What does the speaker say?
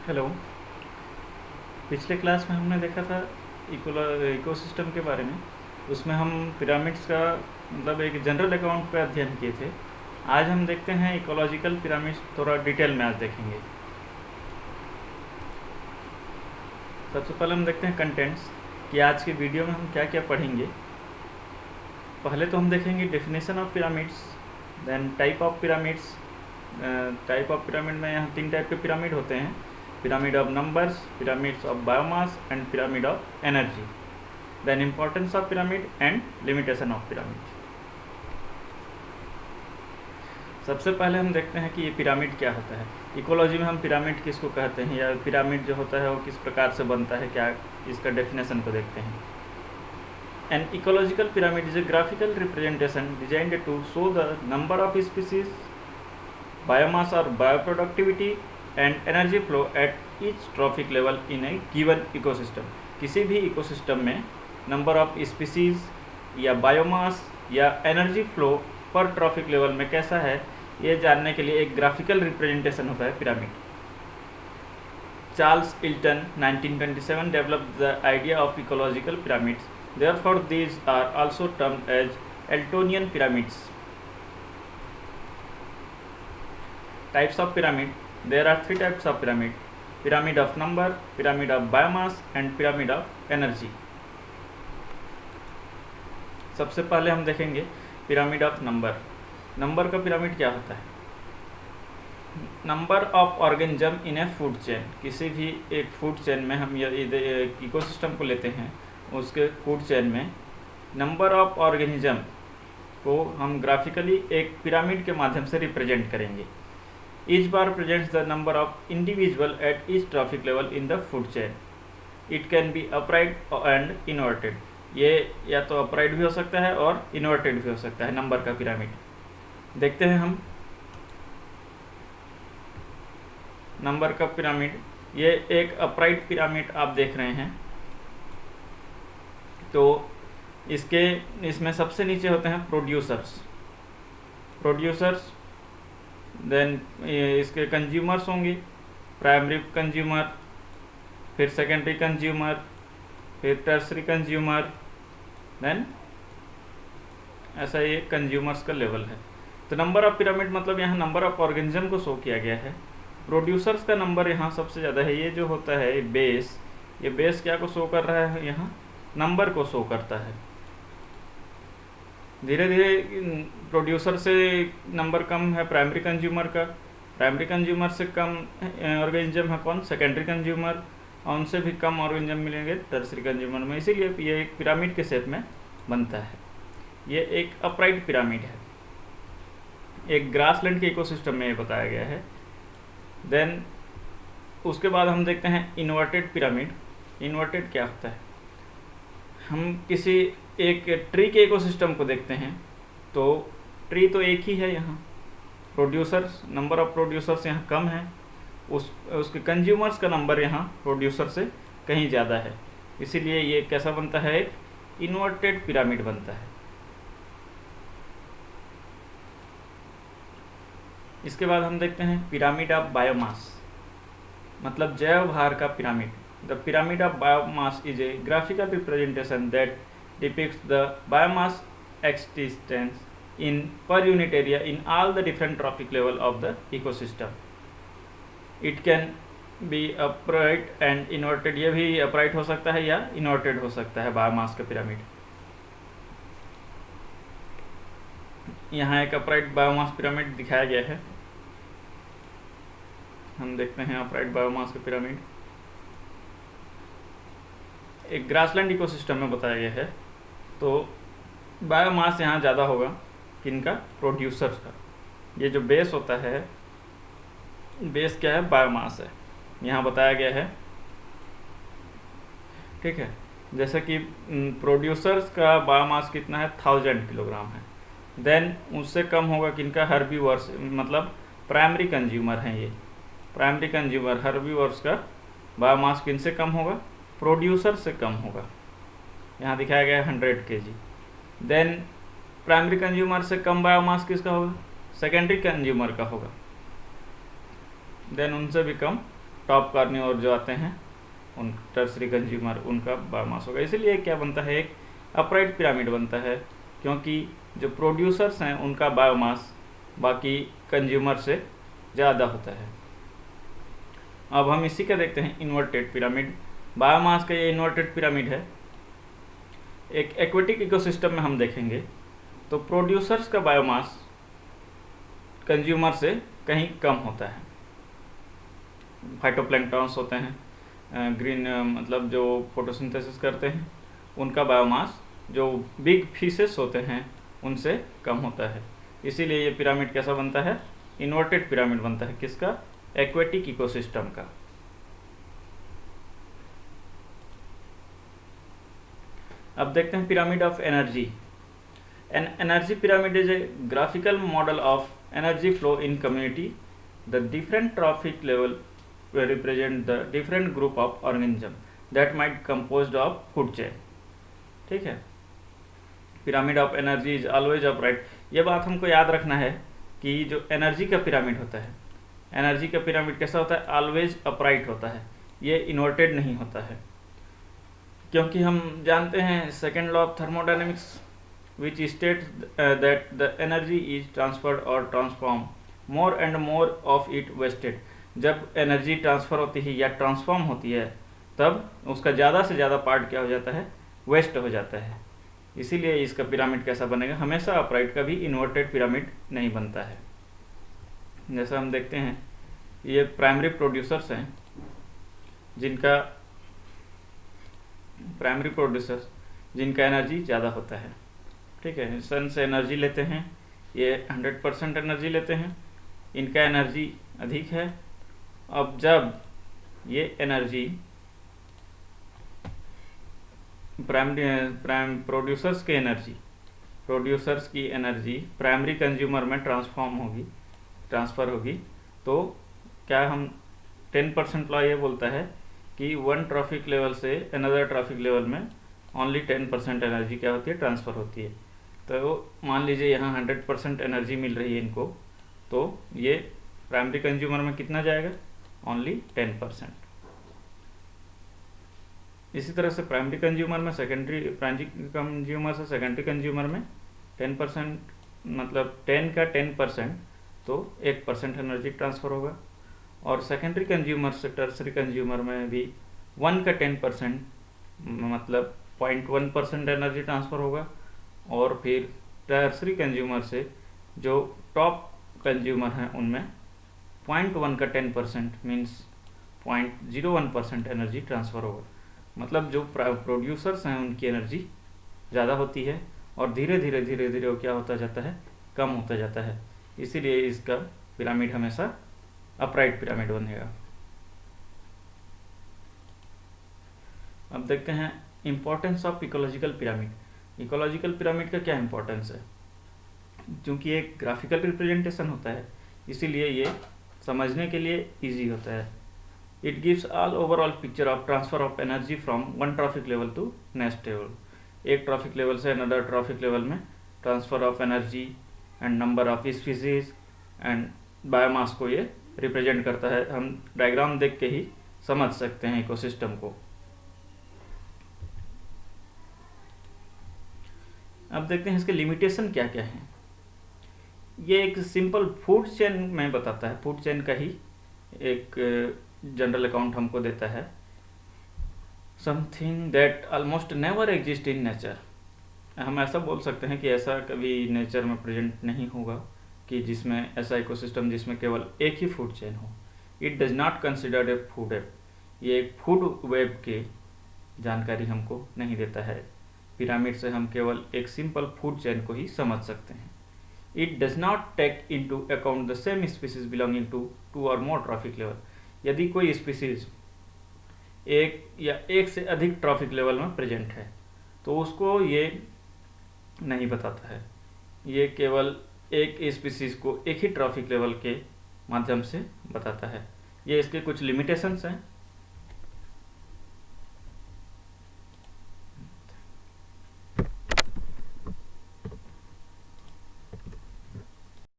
Hello. पिछले class में हमने देखा था इकोसिस्टम के बारे में। उसमें हम पिरामिड्स का मतलब एक जनरल अकाउंट का अध्ययन किए थे। आज हम देखते हैं इकोलॉजिकल पिरामिड्स, थोड़ा डिटेल में आज देखेंगे। सबसे पहले हम देखते हैं कंटेंट्स कि आज के वीडियो में हम क्या क्या पढ़ेंगे। पहले तो हम देखेंगे definition of pyramids, then type of pyramids. Type of pyramid में यहाँ 3 टाइप के पिरामिड होते हैं: pyramid of numbers, pyramids of biomass and pyramid of energy. Then importance of pyramid and limitation of pyramid. सबसे पहले हम देखते हैं कि ये पिरामिड क्या होता है। इकोलॉजी में हम पिरामिड किसको कहते हैं, या पिरामिड जो होता है वो किस प्रकार से बनता है, क्या इसका डेफिनेशन को देखते हैं। An ecological pyramid is a graphical representation designed to show the number of species, biomass or bioproductivity and energy flow at each trophic level in a given ecosystem. किसी भी इकोसिस्टम में नंबर ऑफ स्पीसीज या biomass या energy flow पर traffic level में कैसा है, ये जानने के लिए एक ग्राफिकल रिप्रेजेंटेशन होता है pyramid. Charles Elton 1927 developed the idea of ecological pyramids. Therefore, these are also termed as Eltonian pyramids. Types of pyramid. There are 3 types of pyramid: pyramid of number, pyramid of biomass and pyramid of energy. सबसे पहले हम देखेंगे pyramid of number. Number का pyramid क्या होता है? Number of organism in A food chain. किसी भी एक फूड चेन में हम इकोसिस्टम को लेते हैं, उसके फूड चेन में नंबर ऑफ ऑर्गेनिज्म को हम ग्राफिकली एक पिरामिड के माध्यम से रिप्रेजेंट करेंगे। Each bar presents the number of individual at each trophic level in the food chain. It can be upright and inverted. ये या तो अपराइट भी हो सकता है और इन्वर्टेड भी हो सकता है नंबर का पिरामिड। देखते हैं हम नंबर का पिरामिड। ये एक अपराइट पिरामिड आप देख रहे हैं। तो इसमें सबसे नीचे होते हैं प्रोड्यूसर्स। देन इसके कंज्यूमर्स होंगे, प्राइमरी कंज्यूमर, फिर सेकेंडरी कंज्यूमर, फिर टर्सरी कंज्यूमर, देन ऐसा ये कंज्यूमर्स का लेवल है। तो नंबर ऑफ पिरामिड मतलब यहाँ नंबर ऑफ ऑर्गेनिज्म को शो किया गया है। प्रोड्यूसर्स का नंबर यहाँ सबसे ज़्यादा है। ये जो होता है बेस, ये बेस क्या को शो कर रहा है? यहाँ नंबर को शो करता है। धीरे धीरे प्रोड्यूसर से नंबर कम है प्राइमरी कंज्यूमर का, प्राइमरी कंज्यूमर से कम ऑर्गेनिज्म है कौन? सेकेंडरी कंज्यूमर, और उनसे भी कम ऑर्गेनिज्म मिलेंगे टर्सरी कंज्यूमर में। इसीलिए ये एक पिरामिड के शेप में बनता है। ये एक अपराइट पिरामिड है, एक ग्रासलैंड के इकोसिस्टम में ये बताया गया है। देन उसके बाद हम देखते हैं इन्वर्टेड पिरामिड। इन्वर्टेड क्या होता है? हम किसी एक ट्री के इकोसिस्टम को देखते हैं, तो ट्री तो एक ही है, यहाँ प्रोड्यूसर्स, नंबर ऑफ प्रोड्यूसर्स यहाँ कम है, उसके कंज्यूमर्स का नंबर यहाँ प्रोड्यूसर से कहीं ज़्यादा है। इसीलिए ये कैसा बनता है? एक इन्वर्टेड पिरामिड बनता है। इसके बाद हम देखते हैं पिरामिड ऑफ बायोमास, मतलब जैव भार का pyramid. The pyramid of biomass is a graphical representation that depicts the biomass expanse in per unit area in all the different trophic level of the ecosystem. It can be upright and inverted. ये भी upright हो सकता है या inverted हो सकता है biomass का पिरामिड। यहाँ एक अपराइट बायोमास पिरामिड दिखाया गया है। हम देखते हैं अपराइट बायोमास का पिरामिड एक ग्रासलैंड इकोसिस्टम में बताया गया है। तो बायोमास यहाँ ज़्यादा होगा किनका? प्रोड्यूसर्स का। ये जो बेस होता है, बेस क्या है? बायोमास है, यहाँ बताया गया है। ठीक है, जैसे कि प्रोड्यूसर्स का बायोमास कितना है? 1000 किलोग्राम है। देन उससे कम होगा किनका? हर्बीवर्स, मतलब प्राइमरी कंज्यूमर हैं ये। प्राइमरी कंज्यूमर हर्बीवर्स का बायोमास किन से कम होगा? प्रोड्यूसर से कम होगा। यहाँ दिखाया गया है 100 kg। देन प्राइमरी कंज्यूमर से कम बायोमास किसका होगा? सेकेंडरी कंज्यूमर का होगा। देन उनसे भी कम टॉप कार्नी और जो आते हैं उन टर्सरी कंज्यूमर उनका बायोमास होगा। इसीलिए क्या बनता है, एक अपराइट पिरामिड बनता है, क्योंकि जो प्रोड्यूसर्स हैं उनका बायोमास बाकी कंज्यूमर से ज़्यादा होता है। अब हम इसी का देखते हैं इन्वर्टेड पिरामिड। बायोमास का ये इन्वर्टेड पिरामिड है। एक एक्वेटिक इकोसिस्टम में हम देखेंगे तो प्रोड्यूसर्स का बायोमास कंज्यूमर से कहीं कम होता है। फाइटोप्लैंक्टन्स होते हैं, ग्रीन मतलब जो फोटोसिंथेसिस करते हैं, उनका बायोमास जो बिग फिशेस होते हैं उनसे कम होता है। इसीलिए ये पिरामिड कैसा बनता है, इन्वर्टेड पिरामिड बनता है। किसका, एक्वेटिक इकोसिस्टम का। अब देखते हैं pyramid of energy. An energy pyramid is a graphical model of energy flow in community. The different trophic level represent the different group of organism that might composed of food chain। ठीक है, pyramid of energy is always upright. ये बात हमको याद रखना है कि जो एनर्जी का पिरामिड होता है, एनर्जी का पिरामिड कैसा होता है, ऑलवेज अपराइट होता है, ये इन्वर्टेड नहीं होता है। क्योंकि हम जानते हैं second law of thermodynamics which states that the energy is transferred और transform more and more of it wasted. जब एनर्जी ट्रांसफ़र होती है या ट्रांसफॉर्म होती है तब उसका ज़्यादा से ज़्यादा पार्ट क्या हो जाता है, वेस्ट हो जाता है। इसीलिए इसका पिरामिड कैसा बनेगा, हमेशा अपराइट का भी इन्वर्टेड पिरामिड नहीं बनता है। जैसा हम देखते हैं ये प्राइमरी प्रोड्यूसर्स हैं, जिनका एनर्जी ज़्यादा होता है। ठीक है, सन से एनर्जी लेते हैं, ये 100% एनर्जी लेते हैं, इनका एनर्जी अधिक है। अब जब ये एनर्जी प्रोड्यूसर्स की एनर्जी प्राइमरी कंज्यूमर में ट्रांसफ़र होगी तो क्या हम 10% लॉ ये बोलता है कि वन ट्रॉफिक लेवल से अनदर ट्रॉफिक लेवल में ओनली 10% एनर्जी क्या होती है, ट्रांसफ़र होती है। तो मान लीजिए यहाँ 100% एनर्जी मिल रही है इनको, तो ये प्राइमरी कंज्यूमर में कितना जाएगा, ओनली 10%। इसी तरह से प्राइमरी कंज्यूमर में सेकेंडरी कंज्यूमर में 10%, मतलब 10 का 10% तो 1% एनर्जी ट्रांसफ़र होगा। और सेकेंडरी कंज्यूमर से टर्सरी कंज्यूमर में भी 1 का 10% मतलब 0.1% एनर्जी ट्रांसफ़र होगा। और फिर टर्सरी कंज्यूमर से जो टॉप कंज्यूमर हैं उनमें 0.1 का 10% मीन्स 0.01% एनर्जी ट्रांसफ़र होगा। मतलब जो प्रोड्यूसर्स हैं उनकी एनर्जी ज़्यादा होती है और धीरे धीरे वो क्या होता जाता है, कम होता जाता है। इसीलिए इसका पिरामिड हमेशा अपराइट पिरामिड बनेगा। अब देखते हैं importance of ecological pyramid. Ecological pyramid का क्या इम्पोर्टेंस है, क्योंकि एक ग्राफिकल रिप्रेजेंटेशन होता है इसीलिए ये समझने के लिए इजी होता है। It gives all overall picture of transfer of energy from one trophic level to next level. एक ट्रॉफिक लेवल से अनदर ट्रॉफिक लेवल में transfer of energy and number of species and biomass को ये represent करता है। हम diagram देख के ही समझ सकते हैं इकोसिस्टम को। अब देखते हैं इसके लिमिटेशन क्या क्या हैं। ये एक सिंपल फूड चेन में बताता है, फूड चेन का ही एक जनरल अकाउंट हमको देता है। Something that almost never exist in nature. हम ऐसा बोल सकते हैं कि ऐसा कभी नेचर में प्रेजेंट नहीं होगा कि जिसमें ऐसा इकोसिस्टम जिसमें केवल एक ही फूड चेन हो। It does not considered a food web. ये एक फूड वेब की जानकारी हमको नहीं देता है। पिरामिड से हम केवल एक सिंपल फूड चेन को ही समझ सकते हैं। It does not take into account the same species belonging to two or more trophic level। यदि कोई स्पीसीज एक या एक से अधिक ट्रॉफिक लेवल में प्रेजेंट है तो उसको ये नहीं बताता है। ये केवल एक स्पीसीज को एक ही ट्रॉफिक लेवल के माध्यम से बताता है। ये इसके कुछ लिमिटेशंस हैं।